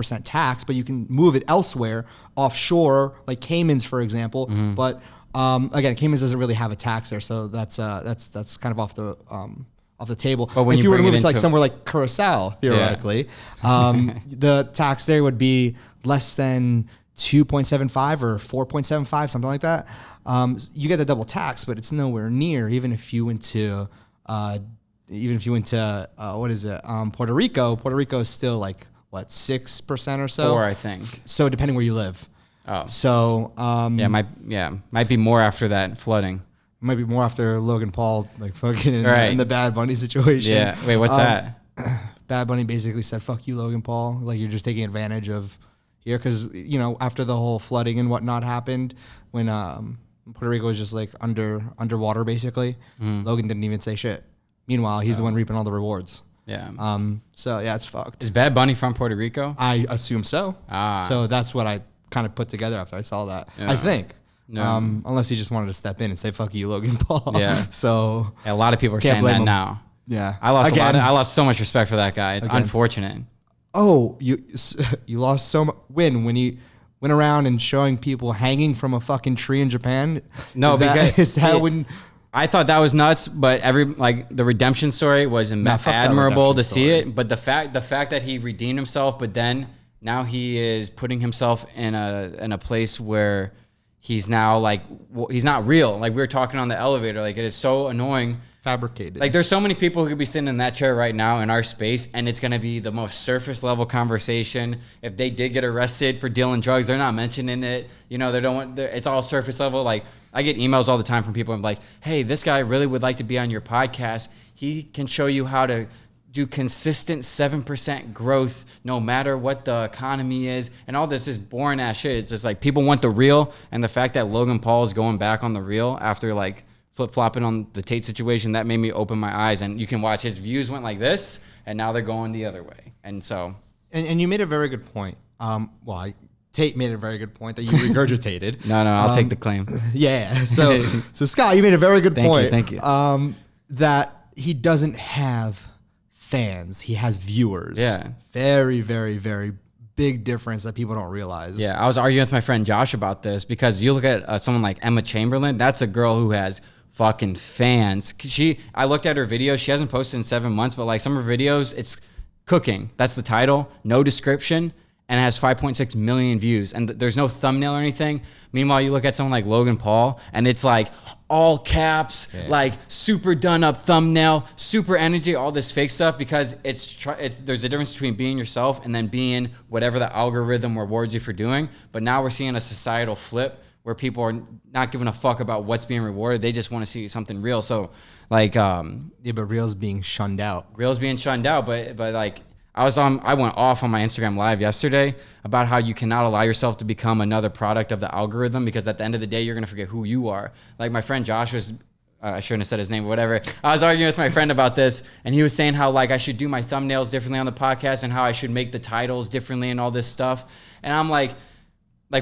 5% tax, but you can move it elsewhere, offshore, like Caymans, for example. But again, Caymans doesn't really have a tax there, so that's kind of off the table. But when if you were to bring move it it to like into- somewhere like Curacao, theoretically, the tax there would be less than 2.75 or 4.75, something like that. You get the double tax, but it's nowhere near. Even if you went to what is it? Puerto Rico. Puerto Rico is still like what, 6% or so. 4, I think. So depending where you live. Oh, So might be more after that flooding. might be more after Logan Paul, like fucking Right. in the Bad Bunny situation. Yeah. Wait, what's that? Bad Bunny basically said, "Fuck you, Logan Paul. Like you're just taking advantage of here because after the whole flooding and whatnot happened, when Puerto Rico was just like underwater basically, Logan didn't even say shit. Meanwhile, he's the one reaping all the rewards. Yeah. So yeah, it's fucked. Is Bad Bunny from Puerto Rico? I assume so. Ah. So that's what I kind of put together after I saw that. Yeah. I think. Yeah. Unless he just wanted to step in and say "fuck you, Logan Paul." Yeah. So Yeah, a lot of people are Can't saying blame that him. now. yeah, I lost so much respect for that guy. It's Again. unfortunate. Oh, you lost so much when he went around and showing people hanging from a fucking tree in Japan. No, is that when? I thought that was nuts, but the redemption story was Nah, fuck that admirable to redemption see story. it. But the fact that he redeemed himself, but then now he is putting himself in a place where he's now he's not real. Like we were talking on the elevator, like it is so annoying. Fabricated. Like there's so many people who could be sitting in that chair right now in our space, and it's gonna be the most surface level conversation. If they did get arrested for dealing drugs, they're not mentioning it. It's all surface level. Like I get emails all the time from people. I'm like, hey, this guy really would like to be on your podcast. He can show you how to do consistent 7% growth no matter what the economy is, and all this is boring ass shit. It's just like people want the real, and the fact that Logan Paul is going back on the real after like flip-flopping on the Tate situation, that made me open my eyes. And you can watch his views went like this, and now they're going the other way. And so, and you made a very good point. Tate made a very good point that you regurgitated. no, I'll take the claim. Yeah. So Scott, you made a very good point. Thank you. That he doesn't have fans; he has viewers. Yeah. Very, very, very big difference that people don't realize. Yeah, I was arguing with my friend Josh about this because you look at someone like Emma Chamberlain. That's a girl who has fucking fans. I looked at her videos. She hasn't posted in 7 months, but like some of her videos, it's cooking. That's the title. No description. And it has 5.6 million views. And there's no thumbnail or anything. Meanwhile, you look at someone like Logan Paul, and it's like all caps, like super done up thumbnail, super energy, all this fake stuff, because there's a difference between being yourself and then being whatever the algorithm rewards you for doing. But now we're seeing a societal flip where people are not giving a fuck about what's being rewarded. They just want to see something real. So like, but Reel's being shunned out. Reel's being shunned out, but like, I went off on my Instagram live yesterday about how you cannot allow yourself to become another product of the algorithm, because at the end of the day, you're going to forget who you are. Like my friend Josh was, I shouldn't have said his name, but whatever. I was arguing with my friend about this, and he was saying how like I should do my thumbnails differently on the podcast and how I should make the titles differently and all this stuff. And I'm like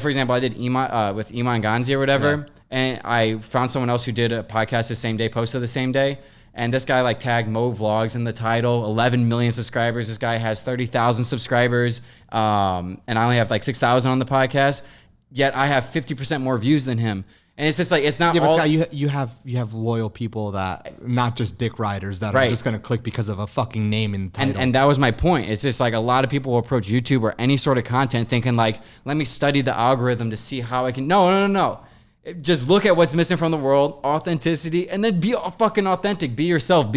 for example, I did with Iman Ganzi or whatever, and I found someone else who did a podcast the same day, posted the same day. And this guy like tagged Mo Vlogs in the title, 11 million subscribers. This guy has 30,000 subscribers. And I only have like 6,000 on the podcast. Yet I have 50% more views than him. And it's just like, it's not all. But Scott, you have loyal people that, not just dick riders that are just going to click because of a fucking name in the title. And that was my point. It's just like a lot of people will approach YouTube or any sort of content thinking like, let me study the algorithm to see how I can. No. Just look at what's missing from the world, authenticity, and then be fucking authentic. Be yourself.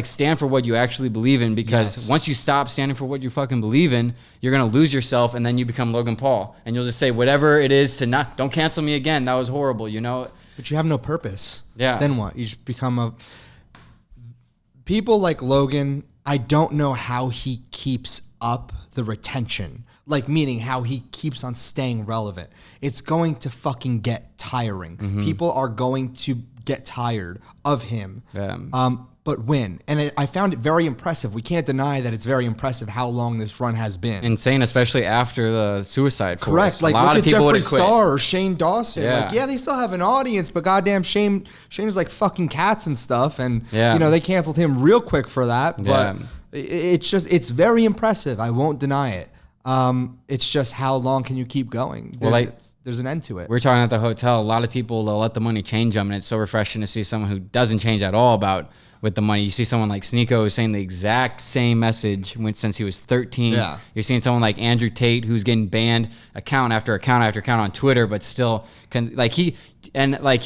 Stand for what you actually believe in, because once you stop standing for what you fucking believe in, you're going to lose yourself, and then you become Logan Paul. And you'll just say whatever it is to don't cancel me again. That was horrible, you know? But you have no purpose. Yeah. Then what? You just become people like Logan, I don't know how he keeps up the retention. Like, meaning how he keeps on staying relevant. It's going to fucking get tiring. Mm-hmm. People are going to get tired of him. But when? And I found it very impressive. We can't deny that it's very impressive how long this run has been. Insane, especially after the Suicide Force. Correct. Like, a lot look of at people Jeffree quit. Star or Shane Dawson. Yeah. Like, they still have an audience, but goddamn Shane is like fucking cats and stuff. And, they canceled him real quick for that. But it's very impressive. I won't deny it. It's just how long can you keep going? There's an end to it. We're talking at the hotel. A lot of people, they'll let the money change them, and it's so refreshing to see someone who doesn't change at all about with the money. You see someone like Sneeko who's saying the exact same message since he was 13. Yeah. You're seeing someone like Andrew Tate who's getting banned account after account after account on Twitter, but still he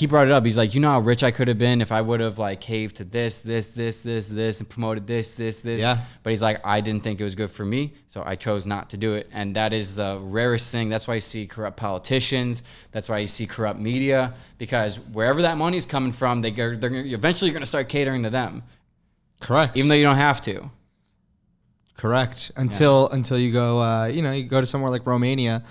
brought it up. He's like, you know how rich I could have been if I would have like caved to this, and promoted this. Yeah. But he's like, I didn't think it was good for me, so I chose not to do it. And that is the rarest thing. That's why you see corrupt politicians. That's why you see corrupt media, because wherever that money's coming from, they're eventually going to start catering to them. Correct. Even though you don't have to. Correct. Until you go, you go to somewhere like Romania.